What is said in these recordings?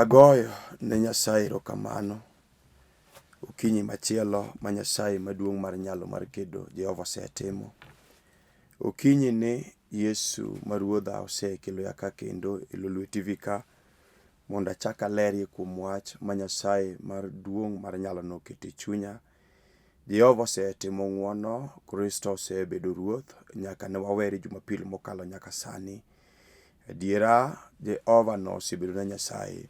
Agoyo ne Nyasaye erokamano. Okinyi machielo ma Nyasaye maduong' mar nyalo mar kedo Jehova osetimo. Okinyi ni Yesu ma Ruodha osekelo yaka kendo e Lolwe TV ka mondo achak alerie kuom wach ma Nyasaye mar duong' mar nyalo noketo e chunya. Jehova osetimo ng'wono, Kristo osebedo Ruoth nyaka ne wawere Jumapil mokalo nyaka sani. Adiera Jehova no osebedo na Nyasaye.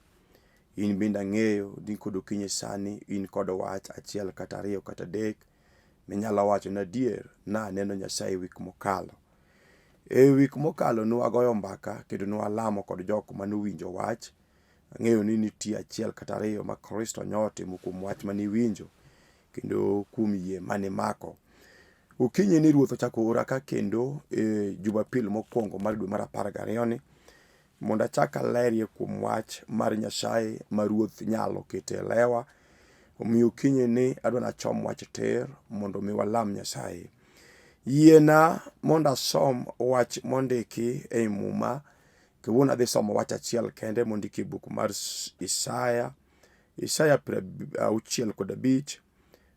In bende ang'eyo ni kod okinyi sani in kod wach achiel kata ariyo kata adek minyalo wacho na adier na aneno Nyasaye wik mokalo. E wik mokalo nwagoyo mbaka kendo nwalamo kod jok manowinjo wach. Ang'eyo ni nitie achiel kata ariyo ma Kristo notimo kuom wach maniwinjo kendo kuom yie manimako. Okinyi ni Ruoth ochako ora ka kendo Jumapil mokwongo mar dwe mar 12 ni mondo achak alerie kuom wach mar Nyasaye ma Ruoth nyalo kete lewa. Omiyo okinyi ni adwa nachom wach tir mondo mi walam Nyasaye. Yiena mondo asom wach mondiki ei Muma. Kawuono adhi somo wach achiel kende mondiki e buk mar Isaya 65.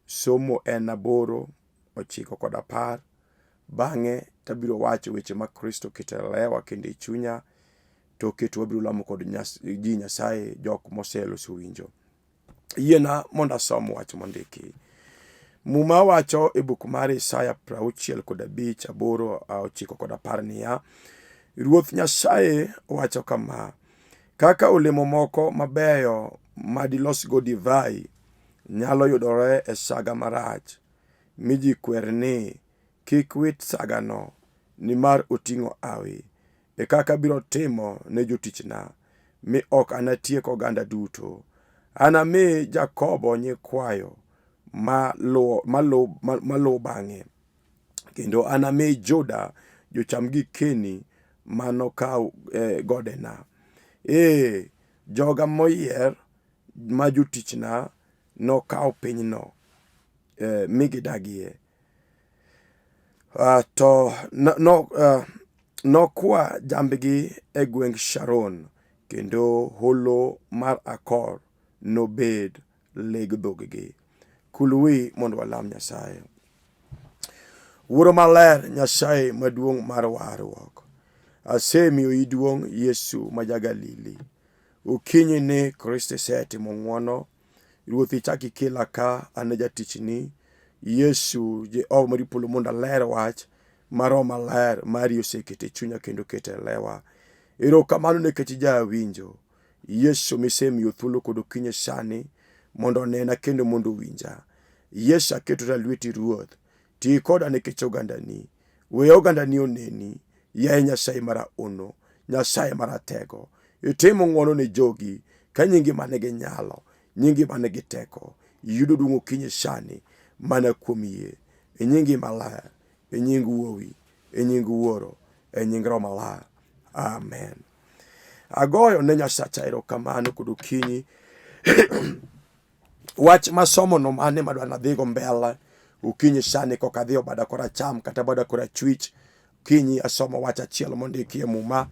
Somo en 8, 9 kod 10. Bang'e tabiro wacho weche ma Kristo kete lewa kendo e chunya. To keto wabiro lamo kod ji Nyasaye jok moseloso winjo. Yiena mondo asom wach mondiki. Muma wacho e buk mar Isaya 65, 8, 9 kod 10 niya: Ruoth Nyasaye wacho kama: kaka olemo moko mabeyo madilosgo divai nyalo yudore e saga marach, mi ji kwer ni kik wit sagano nimar oting'o hawi, e kaka biro timo ne jotichna, mi ok anatiek oganda duto. Anami Jakobo nyikwayo maluw bang'e, kendo anami Juda jocham gikeni manokaw godena. Joga moyier ma jotichna nokaw pinyno mi gidagie. Nokwa jambgi e gweng Sharon, kendo holo mar Akor nobed leg dhog-gi. Kulwi mondo walam Nyasaye. Wuoro maler, Nyasaye maduong' mar warruok, asemiyoi duong' Yesu ma ja-Galili. Okinyi ni Kristo setimo ng'wono. Ruoth ichak ikela ka an jatichni Yesu Jehova mar polo mondo aler wach mar Roho Maler mari osekete chunya kendo kete lewa. Erokamano nikech jawinjo. Yesu misemiyo thuolo kod okinyi sani mondo onena kendo mondo winja. Yesu aketo lweti Ruoth. Ti koda nikech ogandani. We ogandani oneni. Yaye Nyasaye maraono, Nyasaye maratego. Itimo ng'wono ne jogi ka nyingi manigi nyalo, nyingi manigi teko, yudo duong' okinyi sani mana kuom yie. E nyingi maler, e nying Wuowi, e nying Wuoro, e nying Roho Maler. Amen. Agoyo ne Nyasacha erokamano kod okinyi. Wach masomo no mane madwa nadhigo mbele okinyi sani koka adhi bada koracham kata bada korachwich. Okinyi asomo wach achiel mondiki e Muma,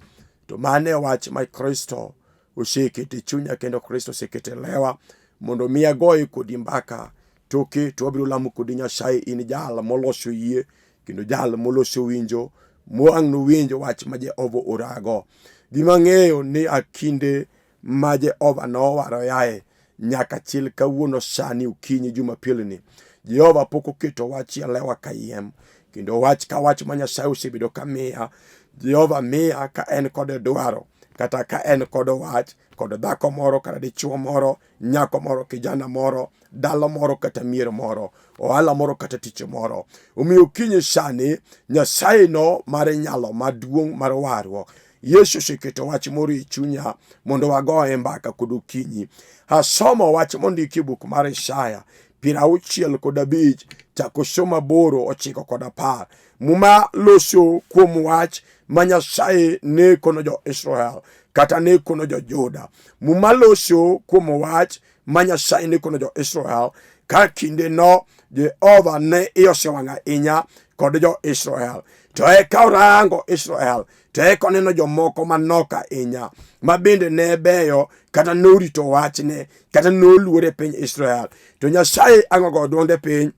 to mane wach ma Kristo osekete chunya kendo Kristo osekete lewa mondo mi agoye kodi mbaka. Toke to wabiro lamo kodi Nyasaye, in jal moloso yie kendo jal moloso winjo mwang' no winjo wach ma Jehova orago. Gima ng'eyo ni akinde ma Jehova nowaro yae nyaka chil kawuono sani okinyi Jumapil ni, Jehova pok oketo wach lewa kayiem, kendo wach ka wach ma Nyasaye osebedo ka miya, Jehova miya ka en kod dwaro, kata ka en kod wach kod dhako moro kata dichuo moro, nyako moro, kijana moro, dalo moro kata mier moro, ohala moro kata tich moro. Omiyo okinyi sani Nyasaye no mar nyalo maduong' mar warruok, Yesu oseketo wach moro e chunya mondo wagoye mbaka kod okinyi. Asomo wach mondiki e buk mar Isaya 65 chako somo 8, 9 kod 10. Muma loso kuom wach ma Nyasaye ne kono jo Israel kata ne kono jo Juda. Muma loso kuom wach ma Nyasaye ne kono jo Israel ka kinde no Jehova ne osewang'a inya kod jo Israel. to eka orango Israel, to eka oneno jomoko manok ahinya ma bende ne beyo kata norito wachne kata noluore piny Israel. To Nyasaye ang'ogo duonde piny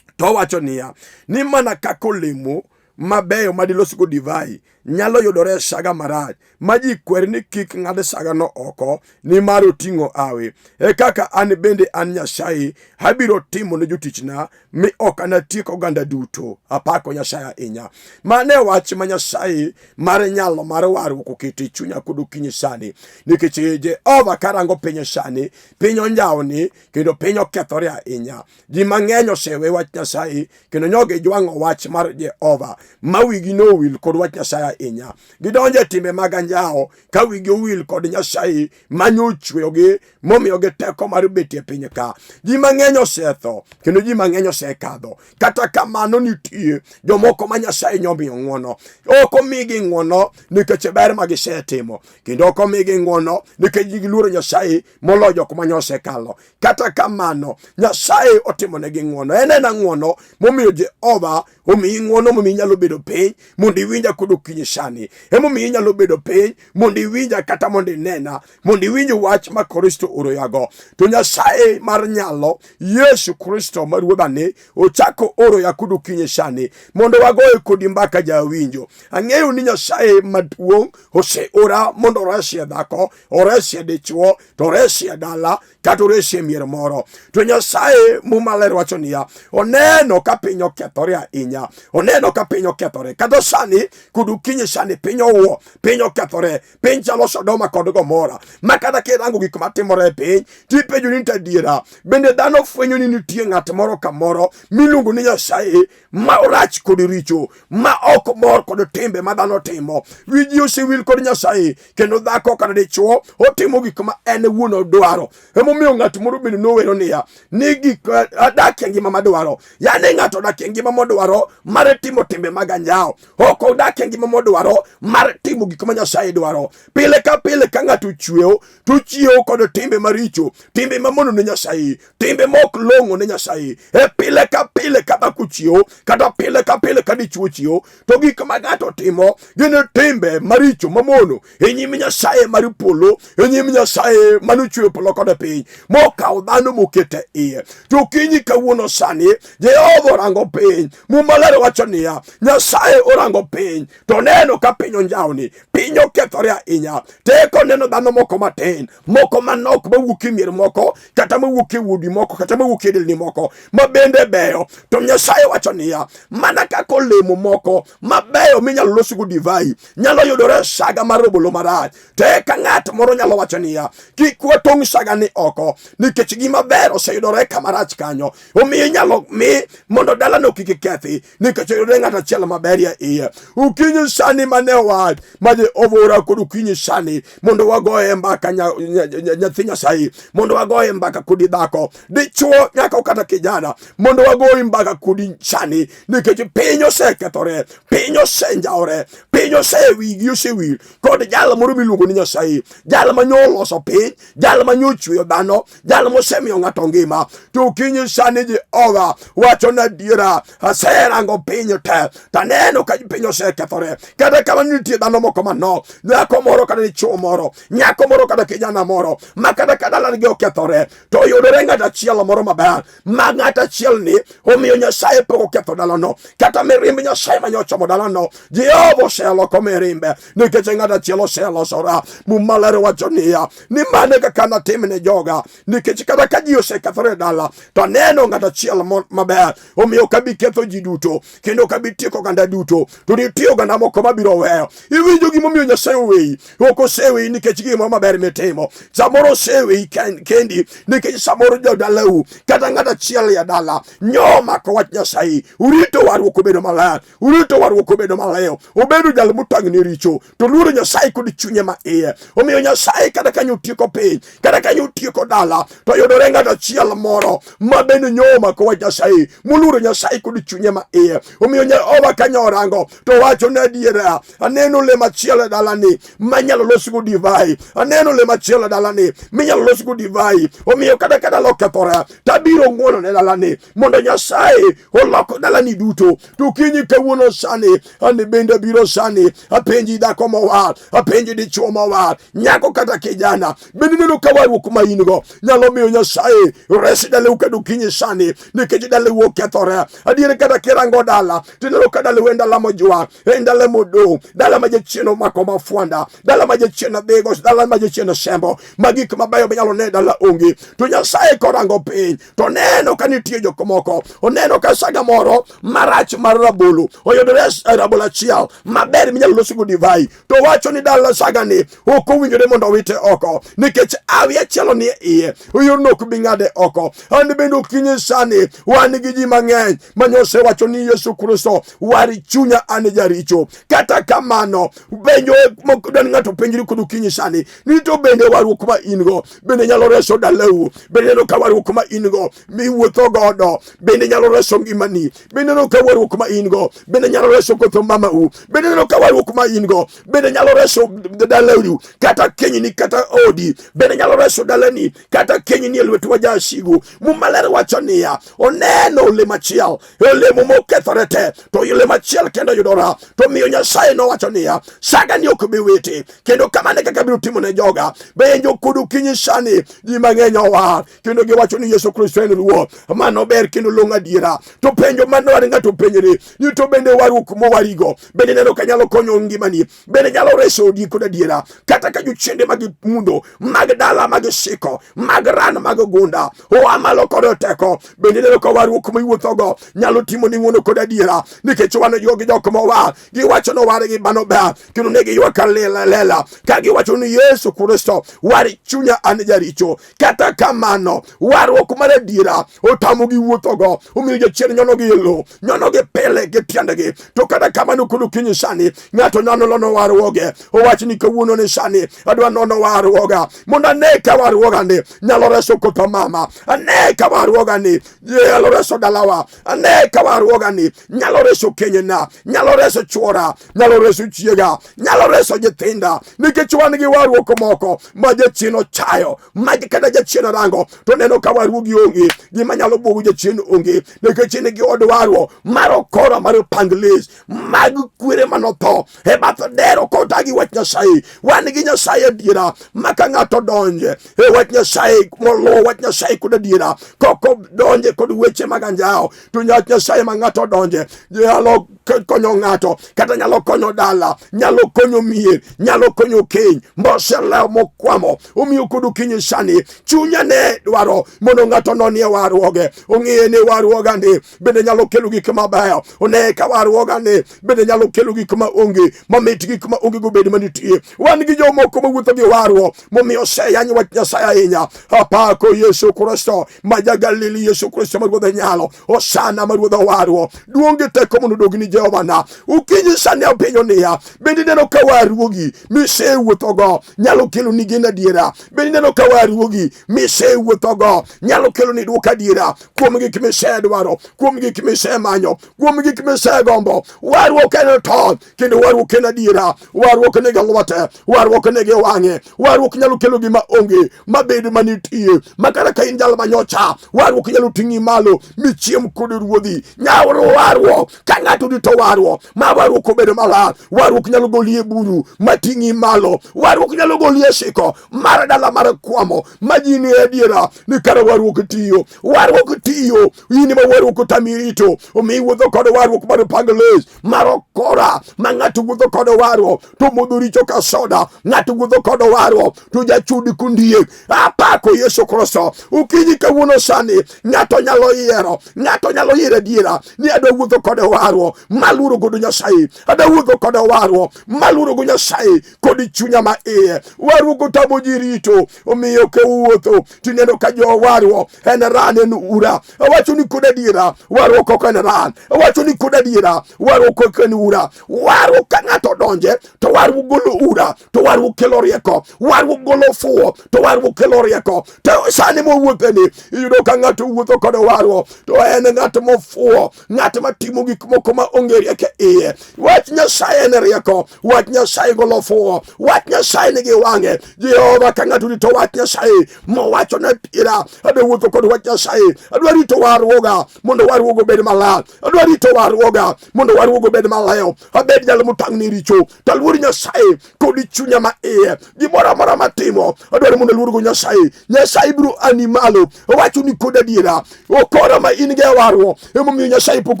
to wacho niya, ni mana kaka olemo mabeyo madilosgo divai nyalo yudore saga marach ma ji kwer ni kik ng'ad saga no oko ni mar oting'o awe, e kaka an bende an Nyasaye abiro timo ne jotichna mi ok anatiek oganda duto. Apako Nyasaye ahinya. Mane wach ma Nyasaye mar nyalo mar warruok oketo e chunya kod okinyi sani, nikech Jehova karango piny sani, piny onjawni kendo piny okethore ahinya. Ji mang'eny osewe wach Nyasaye kendo nyoge jwang'o wach mar Jehova ma wigi no wil kod wach Nyasaye ahinya. Gidonje timbe mag anjawo ka wigi owil kod Nyasaye manyochweyogi momiyogi teko mar betie piny ka. Ji mang'eny osetho kendo ji mang'eny osekadho. Kata kamano nitie jomoko ma Nyasaye nyomiyo ng'wono. Ok omigi ng'wono nikech ber ma gisetimo, kendo ok omigi ng'wono nikech giluoro Nyasaye moloyo jok ma osekalo. Kata kamano Nyasaye otimonegi ng'wono. En ng'wono momiyo Jehova omiyi ng'wono momiyo inyalo bedo piny mondo iwinja kod okinyi sani. Emomiyo inyalo bedo piny mondo iwinja kata mondo inena, mondo iwinj wach ma Kristo oroyago. To Nyasaye mar nyalo, Yesu Kristo ma ruodhani, ochako oroya kod okinyi sani mondo wagoye kodi mbaka jawinjo. Ang'eyo ni Nyasaye maduong' oseora mondo oresie dhako, oresie dichuo, to oresie dala, kata oresie mier moro. To Nyasaye Mumaler wacho niya, oneno ka piny okethore ahinya, oneno ka piny okethore. Kata sani kod okinyi sani piny owuo, piny okethore, piny chalo Sodoma kod Gomora. Ma kata kirango gik matimore e piny, tipenjo ni adiera, bende dhano fwenyo ni nitie ng'at moro kamoro miluongo ni Nyasaye ma orach kod richo, ma ok mor kod timbe ma dhano timo. Wiji osewil kod Nyasaye, kendo dhako kata dichuo otimo gik ma en wuon odwaro. Emomiyo ng'at moro bende nowero niya, ni gik adakie ngima madwaro. Yani ng'ato odakie ngima modwaro mar timo timbe mag anjawo, ok odakie ngima modwaro mar timo gik ma Nyasaye dwaro. Pile ka pile ka ng'ato chweyo, to chiewo kod timbe maricho, timbe mamono ne Nyasaye, timbe mok long'o ne Nyasaye. E pile ka dhako chiewo, kata pile ka dichuo chiewo, to gik ma ng'ato timo gin timbe maricho mamono e nyim Nyasaye mar polo, e nyim Nyasaye manochweyo polo kod piny, mokawo dhano mokete iye. To kinyi kawuono sani Jehova orango piny. Mumaler wacho niya, Nyasaye orango piny to neno ka piny onjawni, piny okethore ahinya. Teko neno dhano moko matin, moko manok mawuok e mier moko, kata mawuok e udi moko, kata mawuok e delni moko ma bende beyo. To Nyasaye wacho niya, mana kaka olemo moko mabeyo minyalo losgo divai nyalo yudore saga mar rabolo marach, teka ng'at moro nyalo wacho niya, kik watong' saga ni oko nikech gima ber oseyudore kamarach kanyo. Omiyo inyalo mi mondo dalano kik kethi nikech yudore ng'at achiel maber ya iye. Okinyi sani mane wach ma Jehova ora kod okinyi sani mondo wagoye mbaka nyathi Nyasaye, mondo wagoye mbaka kodi dhako, dichuo nyaka kata kijana, mondo wagoye mbaka kodi sani nikech piny osekethore, piny osenjawore, piny wigi osewil kod jal moro miluongo ni Nyasaye, jal manyoloso piny, jal manyochweyo dhano, jal mosemiyo ng'ato ngima. To okinyi sani Jehova wacho na adiera, aserango piny te, taneno ka piny osekethore. Kata kama nitie dhano moko manok, dhako moro kata dichuo moro, nyako moro kata kijana moro, ma kata dalagi okethore, to yudore ng'at achiel moro maber, ma ng'at achiel ni omiyo Nyasaye pok oketho dalano, kata mirimb Nyasaye manyochomo dalano Jehova oseloko mirimbe nikech ng'at achiel oselosora. Mumaler wacho niya, ni mane kaka natimne joga, nikech kata ka ji osekethore dala, to neno ng'at achiel maber omiyo kabi ketho ji duto, kendo kabi tieko oganda duto. To nitie oganda moko mabiro weyo. Iwinjo gimomiyo Nyasaye oweyi? Ok oseweyi nikech gimoro maber mitimo. Samoro oseweyi kendi nikech samoro jodalau kata ng'at achiel ya dala nyomako wach Nyasaye. Urito warruok obedo maler, urito warruok obedo maleyo, obedo jal motang'ne richo, to luoro Nyasaye kod chunye ma iye. Omiyo Nyasaye kata kanyo otieko piny, kata kanyo otieko dala, to yudore ng'at achiel moro ma bende nyomako wach Nyasaye, moluoro Nyasaye kod chunye ma iye. Omiyo Jehova kanyorango to wacho ne adiera, aneno le machielo dalani manyalo losgo divai, aneno le machielo dalani minyalo losgo divai. Omiyo kada lokethore tabiro ng'wono ne dalani mondo Nyasaye oloko dalani duto. To kinyi kawuono sani ane bende biro sani apenji dhako mowar, apenji dichuo mowar, nyako kata kijana, bende neno ka warruok ma in go nyalo miyo Nyasaye resi dalau kendo kinyi sani nikech dalau okethore. Adiere kata kirango dala tineno ka dalau en dala mojwa, en dala modong', dala ma jachien omako mafuanda, dala ma jachien dhego, dala ma jachien sembo, magik mabeyo nyalo ne dala onge. To Nyasaye korango piny to neno ka nitie jok moko, oneno ka saga moro marach mar rabolo oyudore rabolo achiel maber minyalo losgo divai, to wacho ni dala sagani ok owinjore mondo wite oko nikech awi achielo ni iye oyorno ok bi ng'ade oko. An bende okinyi sani wan gi ji mang'eny manyose wacho ni Yesu Kristo wari chunya an jaricho. Kata kamano benjo mokdan ng'ato penjri kod okinyi sani ni to bende warruok ma in go bende nyalo reso dalau, bende no ka warruok ma in go miwuotho godo bende nyalo reso ngimani, bende no ka warruok ma in go bende nyalo reso kotho mamau, bende no ka warruok ma in go bende nyalo reso dalau kata kenyni kata odi, bende nyalo reso dalani kata kenyni lwet wajasigu. Mumaler wacho niya oneno olemo achiel, olemo mokethore te to olemo achiel kendo yudora. To miyo Nyasaye nowacho niya sagani ok bi witi, kendo kamane kaka biro timo ne joga. Benjo kudu kinyi sani ji mang'eny owar kendo giwacho ni Yesu Kristo en ruoth, mano ber kendo long' adiera. To penjo manowar ng'ato penjre ni to bende warruok mowarigo bende neno ka nyalo konyo ngimani, bende nyalo reso odi kod adiera. Kata ka jochiende mag mundo, mag dala, mag siko, mag ran, mag gunda oa malo kod teko, bende neno ka warruok miwuothogo nyalo timo ni ng'wono kod adiera. Nikech wan jogi jok mowar giwacho no war gi mano ber kendo ne giywak lela ka giwacho ni Yesu Kristo wari chunya an jaricho. Kata kamano warruok mar adiera otamo gi wuothogo, omiyo jochiende nyono gi lo, nyono gi pele gi tiendegi. To kata kamano kuno kinyi sani ng'ato nyalo lono warruoge, owach ni kawuono ni sani adwa nono warruoga mondo ane ka warruoga ni nyalo reso kotho mama, ane ka warruoga ni nyalo reso dalawa, ane ka warruoga ni nyalo reso kenyena, nyalo reso chuora, nyalo reso chiega, nyalo reso nyithinda. Nikech wan gi warruok moko ma jachien ochayo, ma kata jachien rango to neno ka warruogi onge, gima nyalo buogo jachien onge. Nikech in gi odwaro mar okora mar panglis mag kwere manotho e bath dero kota gi wach Nyasaye. Wan gi Nyasaye adiera ma ka ng'ato donje e wach Nyasaye molo wach Nyasaye kod adiera, koko donje kod weche mag anjao, to Nyasaye ma ng'ato donje nyalo konyo ng'ato, kata nyalo konyo dala, nyalo konyo mier, nyalo konyo keny moselewo mokwamo. Omiyo kod okinyi sani chunya ne dwaro mondo ng'ato nonie warruoge, ong'eye ne warruoga ni bende nyalo kelo gik mabeyo, one ka warruoga ni bende nyalo kelo gik ma onge, mamit gik ma onge go bed manitie. Wan gi jomoko mawuotho gi warruok momiyo seyany wach Nyasaye ahinya. Apako Yesu Kristo ma ja-Galili, Yesu Kristo ma ruodh nyalo, osana ma ruodh warruok, duonge teko mondo dogni Jehova na. Ukinyi sani apenjo niya bende neno ka warruogi misewuothogo nyalo kelo ni gin adiera, bende neno ka warruogi misewuothogo nyalo kelo ni dwoko adiera kuom gik misedwaro, kuom gik misemanyo, kuom gik misegombo. Warruok en tol kendo warruok en adiera. Warruok nigi lwete, warruok nigi wang'e, warruok nyalo kelo gima onge mabed manitie. Makara ka in jal manyocha, warruok nyalo ting'i malo michiem kod ruodhi. Nyawro warruok ka ng'ato dito warruok ma warruok obedo malar, warruok nyalo goli e buru mating'i malo, warruok nyalo goli e siko mar dala mar kwamo ma ji ni adiera ni kara warruok tiyo. Warruok tiyo, in ma warruok tamirito, omi wuotho kod warruok mar pangles mar okora ma ng'ato wuotho kod warruok to modho richo ka soda, ng'ato wuotho kod warruok to jachudi kundiek. Apako Yesu Kristo ukinyi kawuono sani ng'ato nyalo yiero, ng'ato nyalo yiero adiera ni adwa wuotho kod warruok maluro kod Nyasaye, adwa wuotho kod warruok maluro go Nyasaye kod chunya ma iye. Warruok otamo ji rito, omiyo ke wuotho tineno ka jo warruok en ran en ura. Awacho ni kod adiera warruok ok en ran, awacho ni kod adiera warruok ok en ura. Warruok ka ng'ato donje to warruok golo ura, to warruok kelo rieko, warruok golo fuo, to warruok kelo rieko. To sani mowuotheni iyudo ka ng'ato wuotho kod warruok to en ng'at mofuo, ng'at matimo gik moko ma onge rieko iye. Wach Nyasaye en rieko, wach Nyasaye golo fuo, wach Nyasaye nigi wang'e. Jehova ka ng'ato rito wach Nyasaye mowacho ne pira, adwa wuotho kod wach Nyasaye, adwa rito warruoga mondo warruogo bed maler, adwa rito warruoga mondo warruogo bed maler, abed jal motang' ni richo, to aluor Nyasaye kod chunya ma iye. Gimoro amora matimo adwaro mondo aluorgo Nyasaye. Nyasaye biro ani malo, owacho ni kod adiera. Okora ma in ge warruok emomiyo Nyasaye pok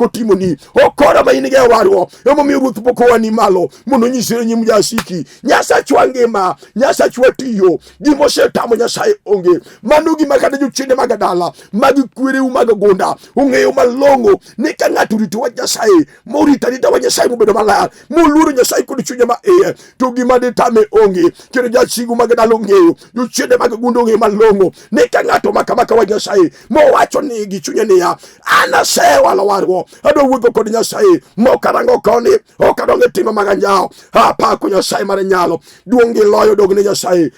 otimoni, okora ma in ge warruok emomiyo Ruoth pok owani malo mondo onyisre nyim jasiki. Nyasachwa ngima, Nyasachwa tiyo, gimosetamo Nyasaye onge. Mano gima kata jochiende mag dala, mag kwereu mag gunda ong'eyo malong'o ni ka ng'ato rito wach Nyasaye, morito arita wach Nyasaye mobedo maler, moluoro Nyasaye kod chunye ma iye, to gima ditame onge. Kendo jasigu mag dala ong'eyo, jochiende mag gunda ong'eyo malong'o ni ka ng'ato makamaka wach Nyasaye mowacho ni gi chunye niya, an asewalo warruok, adwa wuotho kod Nyasaye mokarango koni, ok adonge timo mag anjawo. Apako Nyasaye mar nyalo, duong' gi loyo dogne Nyasaye.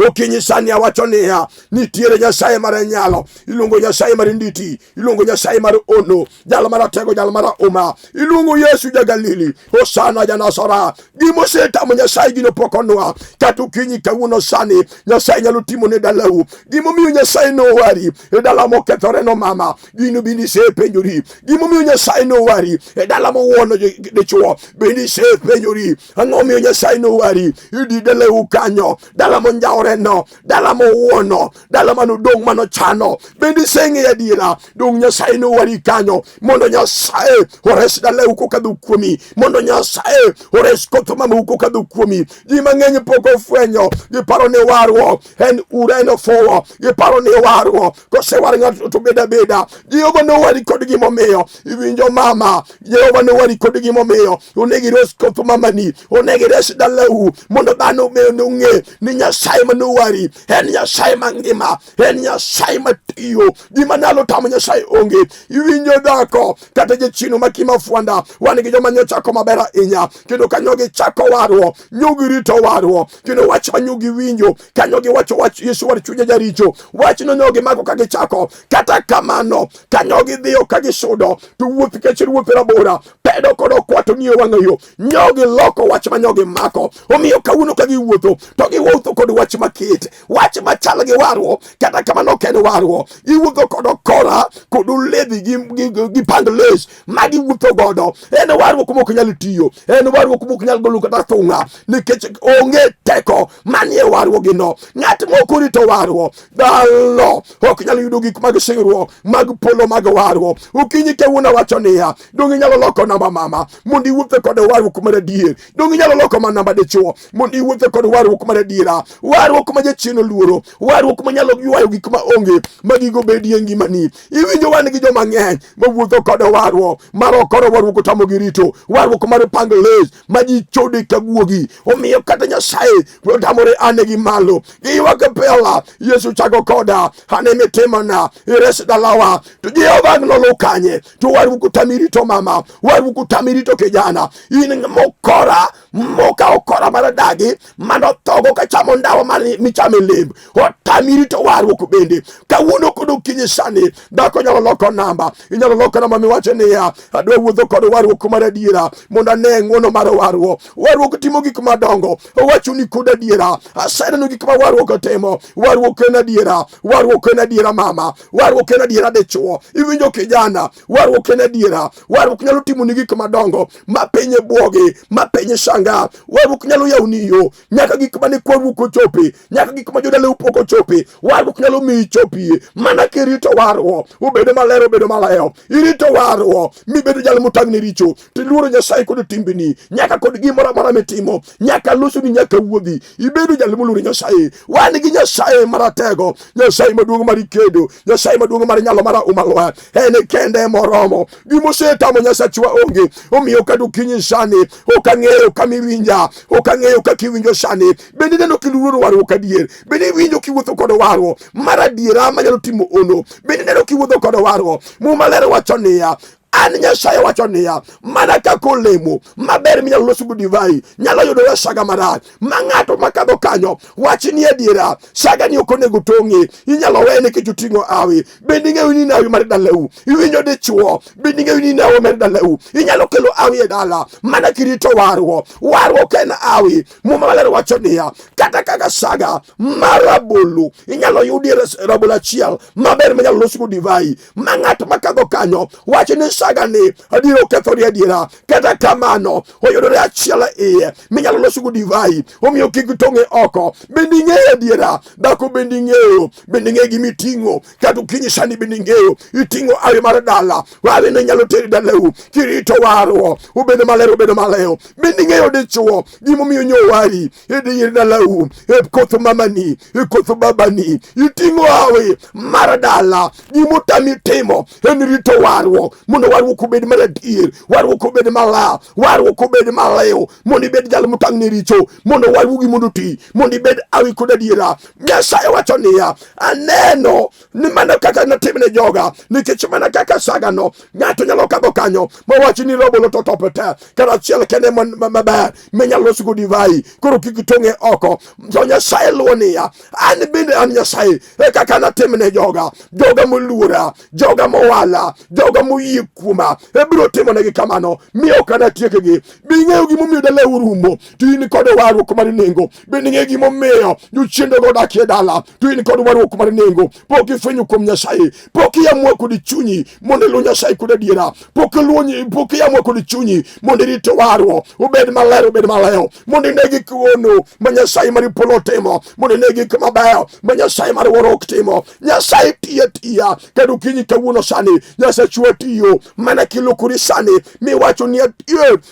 Okinyi sani awacho niya, nitiere Nyasaye mar nyalo, iluongo Nyasaye mar nditi, iluongo Nyasaye mar ono, jal maratego, jal mara uma, iluongo Yesu ja Galili, Hosana ja Nazara. Gimosetamo Nyasaye gino pok onwa, kata okinyi kawuono sani Nyasaye nyalo timo ne dalau. Gimomiyo Nyasaye nowari e dala mokethore no mama, gino bindi sepenjori. Gimomiyo Nyasaye nowari e dala mowuono dichuo, bindi sepenjori. Ang'omiyo Nyasaye nowari idi dalau kanyo, dala monjaore no, dala mowuono, dala manodong' manochano, bendi seng'e adiera. Dong' Nyasaye nowari kanyo mondo Nyasaye ores dalau kokadho kuomi, mondo Nyasaye ores koth mamau kokadho kuomi. Ji mang'eny pok ofwenyo, giparo ni warruok en ureno fuwo, giparo ni warruok kosewar ng'ato to beda beda. Jehova nowari kod gimomiyo iwinjo mama, Jehova nowari kod gimomiyo onego ires koth mamani, onego ires dalau, mondo dhano ong'e ni Nyasaye manowari en Nyasaye mangima, en Nyasaye matiyo. Gima nyalo tamo Nyasaye onge. Iwinjo dhako kata jachino makima fuanda, wan gi joma nyochako maber ahinya, kendo kanyo gichako warruok, nyogi rito warruok, kendo wach manyogi winjo, kanyo giwacho wach Yesu war chunye jaricho, wach no nyogi mako ka gichako. Kata kamano kanyo gidhiyo ka gisudo, to wuoth kech ruoth rabora, pedo kod okwato ni wang'ayo, nyogi loko wach manyogi mako. Omiyo kawuono ka giwuotho, to giwuotho kod wach makit, wach machal gi warruok, kata kamano ok en warruok. Giwuotho kod okora, kod uledhi gi pang les ma giwuotho godo. En warruok mok nyal tiyo, en warruok mok nyal golo kata thung'a, nikech onge teko manie warruogino. Ng'at moko rito warruok, dhano ok nyal yudo gik mag singruok, mag polo mag warruok. Okinyi kawuono wacho niya, dong' inyalo loko namba mama mondo iwuothe kod warruok mar adier. Dong' inyalo loko ma namba dichuo mondo iwuothe kod warruok mar adiera. Warruok ma jachien luoro, warruok ma nyalo ywayo gik ma onge magigo bedie ngimani. Iwinjo wan gi joma ng'eny mawuotho kod warruok mar okoro, warruok tamo gi rito, warruok mar pang les ma ji chode ka guogi. Omiyo kata Nyasaye tamore ane gi malo, giywak pela, Yesu chako koda, ane mitimona, ires dalawa. To Jehova nolo kanye, to warruok tami rito mama, warruok tami rito kijana. In mokora, moka okora maradagi, mano togo ka chamo ndawa mani michame lemb, otami rito warruok bende. Kawuono kod okinyi sani, dhako nyalo loko namba, inyalo loko namba miwacho niya, adwa wuotho kod warruok mar adiera, mondo ane ng'wono mar warruok. Warruok timo gik madongo, owacho ni kod adiera, aseneno gik ma warruok timo. Warruok en adiera, warruok en adiera mama, warruok en adiera dichuo. Iwinjo kijana, warruok en adiera. Warruok nyalo timo ni gik madongo ma piny buogi, ma piny shanga. Warruok nyalo yawni yo, nyaka gik mane warruok ochope, nyaka gik ma jodala upok ochope. Warruok nyalo mi ichopie, mana kirito warruok, ubedo maler, ubedo malayo. Irito warruok, mibedo jal motang' ni richo, tiluoro Nyasaye kod timbeni, nyaka kod gimoro amora mitimo, nyaka losoni, nyaka wuodhi, ibedo jal moluoro Nyasaye. Wan gi Nyasaye maratego, Nyasaye maduong' mar ikedo, Nyasaye maduong' mar nyalo mara umalwa, en kende moromo. Gimosetamo Nyasachwa onge. Omiyo kado kinyi sani, ok ang'eyo kama iwinja, ok ang'eyo kaka iwinjo sani. Bende neno kiluoro warruok adier, bende iwinjo kiwuotho kod warruok mar adiera manyalo timo ono, bende neno kiwuotho kod warruok. Muma ler wacho niya, an Nyasaye wacho niya, mana kaka olemo maber minyalo los go divai nyalo yudore saga marach ma ng'ato makadho kanyo wach ni adiera saga ni ok onego tong'e, inyalo wene nikech oting'o hawi. Bende ing'eyo ni hawi mar dalau, iwinjo dichuo, bende ing'eyo ni hawi mar dalau inyalo kelo hawi e dala mana kirito warruok en hawi. Muma Maler wacho niya, kata kaka saga mar rabolo inyalo yudie rabolo achiel maber minyalo los go divai ma ng'ato makadho kanyo wach ni saga ni adiera okethore adiera. Kata kamano oyudore achiel iye minyalo los go divai, omiyo kik tong'e oko. Bende ing'eyo adiera dhako, bende ing'eyo gimiting'o kata okinyi sani, bende ing'eyo iting'o hawi mar dala. Hawi no nyalo teri dalau kirito warruok obedo maler obedo maleo. Bende ing'eyo dichuo gimomiyo nyowari e dalau e koth mamani e koth babani iting'o hawi mar dala. Gimotami timo en rito warruok mondo warruok obed maradier, warruok obed maler, warruok obed maleo, mondo ibed jal motang' ne richo, mondo warruogi mondo ti, mondo ibed hawi kod adiera. Nyasaye wacho niya, aneno ni mana kaka natimne joga nikech mana kaka saga no ng'ato nyalo kadho kanyo mawach ni rabolo to top te kata achiel kende maber minyalo los go divai, koro kik tong'e oko. So Nyasaye luwo niya, an bende an Nyasaye e kaka natimne joga moluora, joga mowala, joga moyie kuoma, ebiro timonegi kamano mi ok anatiekgi. Bing'eyo gimomiyo dalau rumo to in kod warruok mar nengo. Bende ing'eyo gimomiyo jochiendego dakie dala to in kod warruok mar nengo. Pok ifwenyo kuom Nyasaye, pok iamua kod chunyi mondo iluw Nyasaye kod adiera, pok iamua kod chunyi mondo irito warruok obed maler obed maleo, mondo ine gik wono ma Nyasaye mar polo timo, mondo ine gik mabeyo ma Nyasaye mar warruok timo. Nyasaye tiya kendo kinyi kawuono sani Nyasaye chwo tiyo mana kilokori sani miwacho ni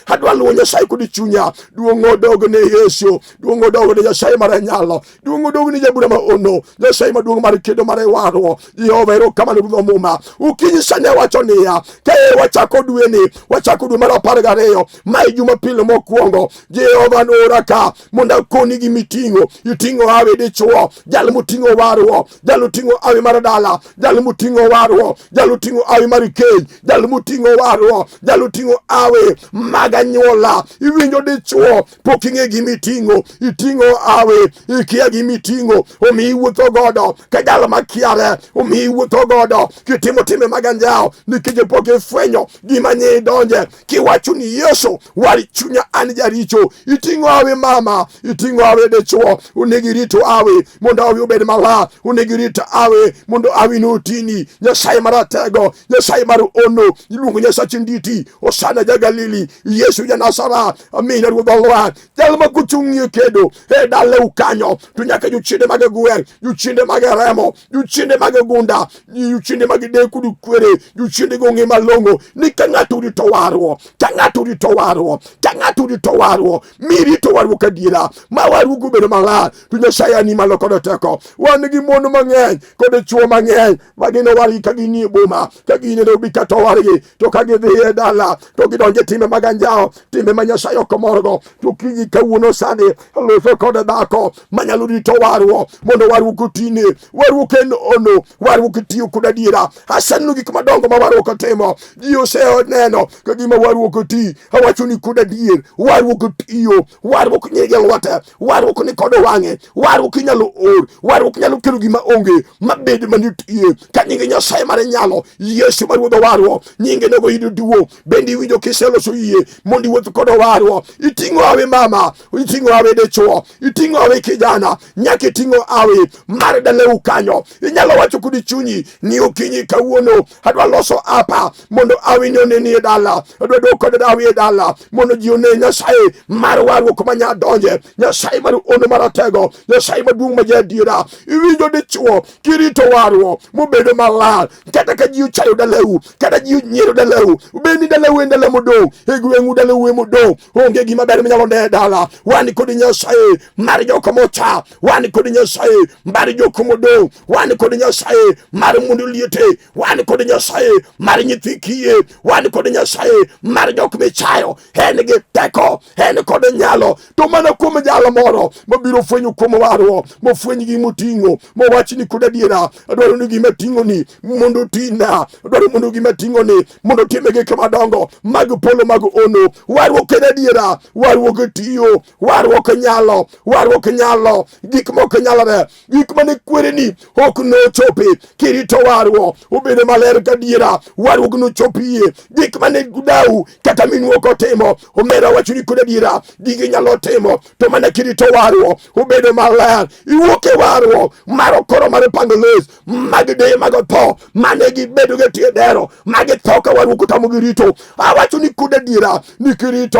adwa luwo Nyasaye kod chunya. Duong' odog ne Yesu, duong' odog ne Nyasaye mar nyalo, duong' odog ne Jabura ma ono, Nyasaye maduong' mar kedo mar warruok. Jehova erokamano ruodh muma. Ukinyi sani wacho niya, ka wachako dwe mar 12 ma Jumapil mokwongo, Jehova noora ka mondo akoni gimiting'o. Iting'o hawi dichuo, jal moting'o warruok, jal moting'o hawi mar dala, jal moting'o warruok, jal moting'o hawi mar keny, jal moting'o warruok, jal moting'o hawi mag anyuola. Iwinjo dichuo pok ing'e gimiting'o, iting'o hawi ikia gimiting'o, omiyo iwuotho godo ka jal makiare, omiyo iwuotho godo kitimo time mag anjawo nikech pok ifwenyo gima nye idonje kiwacho ni Yesu wari chunya an jaricho. Iting'o hawi mama, iting'o hawi dichuo, onego irito hawi mondo hawi obed maler, onego irit hawi mondo hawi no otini. Nyasaye maratego, Nyasaye mar ono, iluongo Nyasaye nditi, Osana ja Galili, Yesu ja Nazareth, amina ruodh olwar. Jal ma kuchung'ie kedo e dalau kanyo to nyaka jochiende mag gwer, jochiende mag remo, jochiende mag gunda, jochiende mag dek kod kwere, jochiende gong'e malong'o ni ka ng'ato rito warruok, ka ng'ato rito warruok, ka ng'ato rito warruok, mirito warruok adiera ma warruok obedo maler, to Nyasaye ani malo kod teko. Wan gi mon mang'eny kod chuo mang'eny ma gin wargi ka gin e boma, ka gin e bi kato wargi to ka gidhi e dala to gidonje time mag anjawo, time ma Nyasaye ok morgo. To kinyi kawuono sani loso kod dhako manyalo rito warruok mondo warruok otine. Warruok en ono, warruok tiyo kod adiera. Aseneno gik madongo ma warruok timo, ji oseneno ka gima warruok oti. Awacho ni kod adier warruok tiyo, warruok nyege lwete, warruok ni kod wang'e, warruok inyalo or, warruok nyalo kelo gima onge mabed manitie. Ka nyinge Nyasaye mar nyalo, Yesu ma ruodh warruok, nyinge nego yudo duo. Bende iwinjo kiseloso yie mondo iwuoth kod warruok. Iting'o hawi mama, iting'o hawi dichuo, iting'o hawi kijana, nyaka iting'o hawi mar dalau kanyo. Inyalo wacho kod chunyi ni okinyi kawuono adwa loso apa mondo hawi ni oneni e dala, adwa dok kod hawi e dala mondo ji one Nyasaye mar warruok manya donje, Nyasaye mar ono maratego, Nyasaye maduong' ma jadiera. Iwinjo dichuo kirito warruok mobedo maler, kata ka ji ochayo dalau, kata ji nyiero dalau, bendi dalau en dala modong', e gweng'u dalau e modong', onge gima ber minyalo ne dala. Wan kod Nyasaye mar joko mocha, wan kod Nyasaye mar joko modong', wan kod Nyasaye mar mundu liete, wan kod Nyasaye mar nyithi kiye, wan kod Nyasaye mar jok michayo. En gi teko, en kod nyalo, to mana kuom jalo moro mabiro fwenyo kuom warruok, mofweny gi moting'o, mowach ni kod adiera adwaro ni gima ting'o ni mondo tina, dwaro mondo gima ting'o ni mondo time gik madongo mag polo mag ono. Warruok en adiera, warruok e tiyo, warruok nyalo gik mok nyalore, gik mane kwereni ok nochopi kirito warruok obedo maler gadiera, warruok nochopie gik mane dau kata minu ok otimo. Omera wachoni kod adiera gigi nyalo timo to mana kirito warruok obedo maler. Iwuok e warruok mar koro mar pango les mag deye mag tho mane gibedo gi tie dero mag tho ka warruok otamo girito. Awachoni kod adiera ni kirito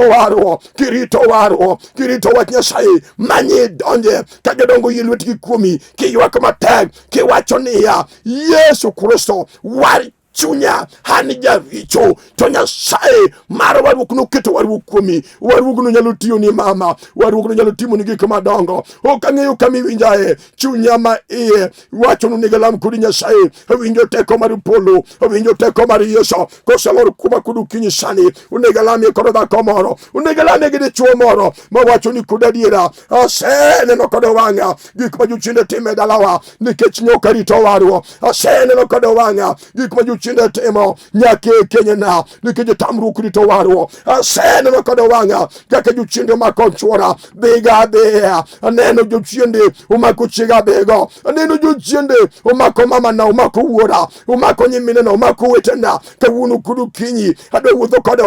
wach Nyasaye manye donje ka jodongo yie lwetgi kuomi kiywak matek kiwacho niya Yesu Kristo war chunya hani jaricho to Nyasaye mar warruok noketo warruok kuomi. Warruok no nyalo tiyo ni mama, warruok no nyalo timo ni gik madongo. Ok ang'eyo kama iwinjae chunya ma iye wacho no nigi lam kod Nyasaye. Winjo teko mar polo, winjo teko mar Yesu koselor kuma kudu kinyi sani unega lamie kod dhako moro, unega lamie gi dichuo moro ma wacho ni kod adiera aseneno kod wang'a gik ma jochiende time dalawa nikech nyoka rito warruok. Aseneno kod wang'a gik ma jochiende timo nyake kenyena nikech tamruok rito warruok. Aseneno kod wang'a kaka jochiende omako chwora dhiga dhiya. Aneno jochiende omako chiega dhigo. Aneno jochiende omako mamana, omako wuora, omako nyiminena, omako wetena. Kawuono kudu kinyi adwa wuotho kod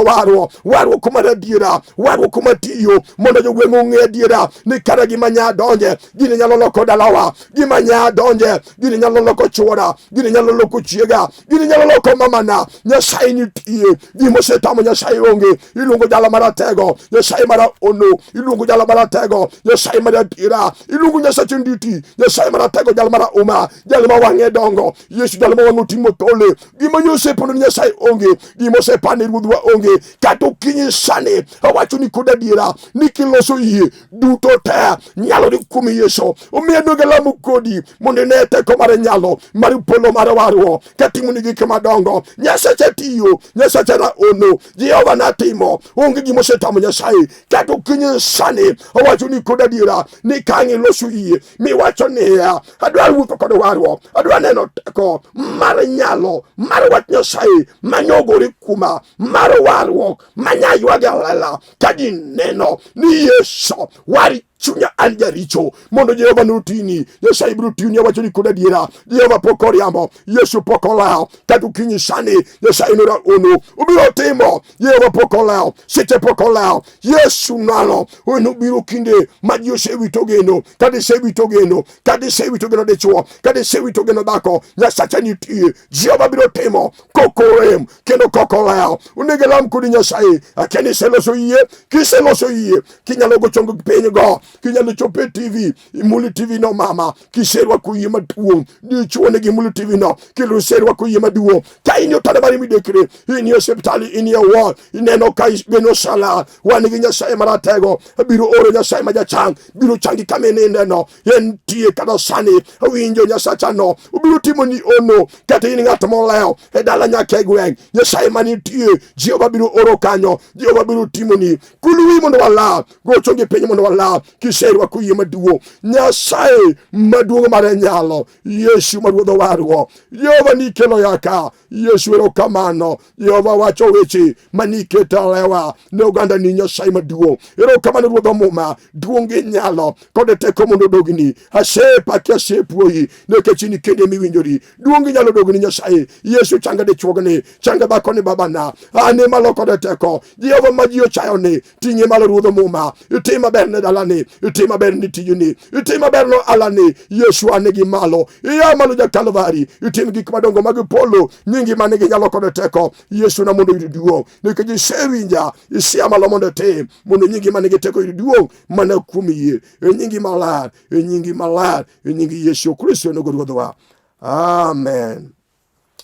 warruok mar adiera, warruok matiyo mondo jogweng' ong'e adiera ni kata gima nya donje gini nyalo loko dalawa, gima nya donje gini nyalo loko chwora, gini nyalo loko chiega, gini nyalo loko mamana. Nyasaye nitie, gima osetamo Nyasaye onge. Iluongo jala maratego Nyasaye mara ono, iluongo jala maratego Nyasaye mara adiera, iluongo Nyasaye nditi Nyasaye maratego jala mara uma, jala ma wang'e dongo Yesu, jala ma wang'o timo tole. Gima nyosepono Nyasaye onge, gima osepane ruodhwa onge. Kata okinyi sani awacho ni kod adiera ni kiloso yie duto te nyalo ni kuom Yesu. Omiyo nega lamo kodi mondo ne teko mar nyalo mar polo mar warruok katimo ni gik madongo. Nyasache tiyo, Nyasache na ono, Jehova natimo, onge gima osetamo Nyasaye. Kata okinyi sani awacho ni kod adiera ni kang'i loso yie miwacho niya adwa wuotho kod warruok, adwa neno teko mar nyalo mar wach Nyasaye manyogore kuma mar warruok manyaywage alela ka ji neno ni Yesu wari chunya an jaricho mondo Jehova notini. Nyasaye biro tini awacho ni kod adiera Jehova pok oriambo, Yesu pok oleo. Kata okinyi sani Nyasaye nora ono obiro timo. Jehova pok oleo, seche pok oleo. Yesu nalo ono biro kinde ma ji osewito geno, kata isewito geno, kata isewito geno dichuo, kata isewito geno dhako. Nyasache nitie, Jehova biro timo kokorem kendo kokoleo. Onego lam kodi Nyasaye akeni seloso yie, kiseloso yie kinyalo gochongo piny go, kinyalo chope TV, imuli TV no mama, kiserwa kuyie maduong', dichuo nigi muli TV no, kiluserwa kuyie maduong'. Ka ini otade mari midekre, ini osiptali, ini awal, ineno ka geno sala, wanigi Nyasaye maratego, biro oro Nyasaye majachang, biro changi kamene neno, yen tie kada sani, winjo Nyasacha no, biro timo ni ono, kata ini ng'at moleo, edala nyake gweng', Nyasaye mani tie, Jehova biro oro kanyo, Jehova biro timo ni, kuluwi mondo wala, gochongi penye mondo wala, kiserwa kuyie maduong', Nyasaye maduong' mar nyalo, Yesu maruodho warruok, Jehova nikelo yaka, Yesu erokamano, Jehova wacho weche maniketa lewa ne oganda ni Nyasaye maduong', erokamano ruodho muma, duong' nyalo kod teko mondo dogni, asepaki asepuoyi nikech ni kende miwinjori, duong' nyalo dogni Nyasaye. Yesu changa dichuogni, changa dhako ni babana, ane malo kod teko, Jehova ma ji ochayo ni, ting'e malo ruodho muma, itim maber ne dalani, itim maber ni tijini, itim maber no alani. Yesu anegi malo, iya malo ja Kalvari, itim gik madongo mag polo, nyingi manigi nyalo kod teko. Yesu na mondo iduong', nikech isewinja, isia malo mondo tim, mondo nyingi manigi teko iduong' mana kuom yie, nyingi malar, nyingi malar, nyingi Yesu Kristo no ruodhwa. Amen.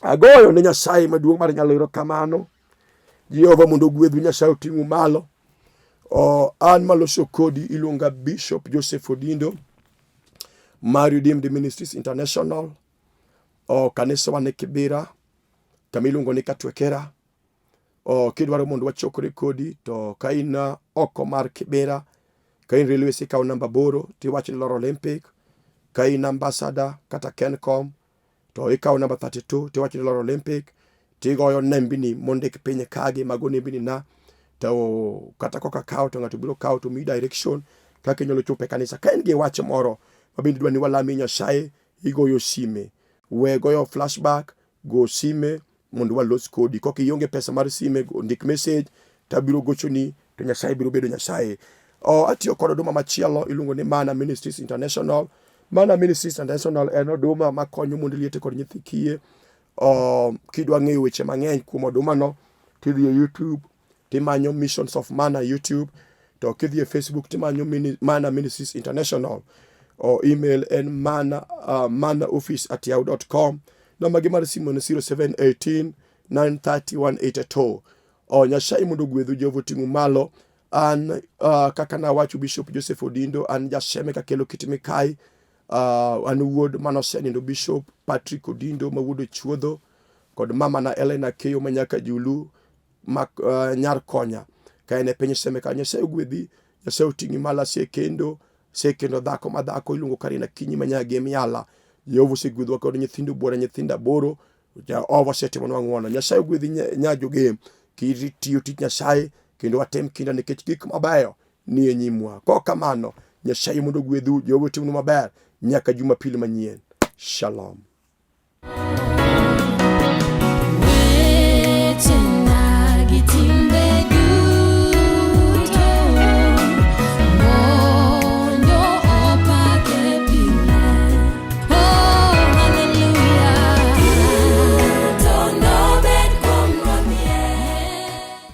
Agoyo ne Nyasaye maduong' mar nyalo erokamano. Jehova mondo gwedhu, Nyasaye oting'u malo. An maloso kodi iluonga Bishop Joseph Odindo mar Redeemed Ministries International, kanisa wane Kibera kama iluongo ni Katwekera. Kidwaro mondo wachokre kodi to ka in oko mar Kibera, ka in Railways ikaw namba 8 tiwacho ni Loro Olympic, ka in Ambassador kata Kencom to ikaw namba 32 tiwacho ni Loro Olympic, tigoyo nembni mondik piny kagi mago nembni na to kata koka kawo to ng'ato biro kawo to mi direction kaka inyalo chopo e kanisa. Ka en gi wach moro mabende dwa ni walami Nyasaye, igoyo sime, we goyo flashback, go sime mondo walos kodi. Kok ionge pesa mar sime, ndik message tabiro gochoni to Nyasaye biro bedo Nyasaye. Atiyo kod huduma machielo iluongo ni Mana Ministries International. Mana Ministries International en huduma makonyo mondo liete kod nyithi kiye. Kidwa ng'eyo weche mang'eny kuom huduma no, tidhi e YouTube timanyo Missions of Mana YouTube, to kidhi e Facebook timanyo Mana Ministries International. Email en manaoffice@yahoo.com. Namba gi mar simu en 0718 930 182. Nyasaye mondo gwedhu Jehova ting'u malo. An kaka nawacho Bishop Joseph Odindo, an jaseme kakelo kitime kai. An wuod manosenindo Bishop Patrick Odindo ma wuod Chuodho, kod mama na Elena Keyo manyaka Julu nyar konya ka en e piny seme ka. Nyasaye ogwedhi, Nyasaye oting'i malo. Sekendo dhako ma dhako iluongo Karina Kinyi manyagi miala. Jehova osegwedhwa kod nyithindo buora, nyithindo aboro. Jehova osetimonwa ng'wono. Nyasaye ogwedhi nyajo game kitiyo tich Nyasaye kendo watem kinda nikech gik mabeyo ni e nyimwa. Kamano Nyasaye mondo ogwedhu, Jehova otimnu maber nyaka Jumapil manyien. Shalom.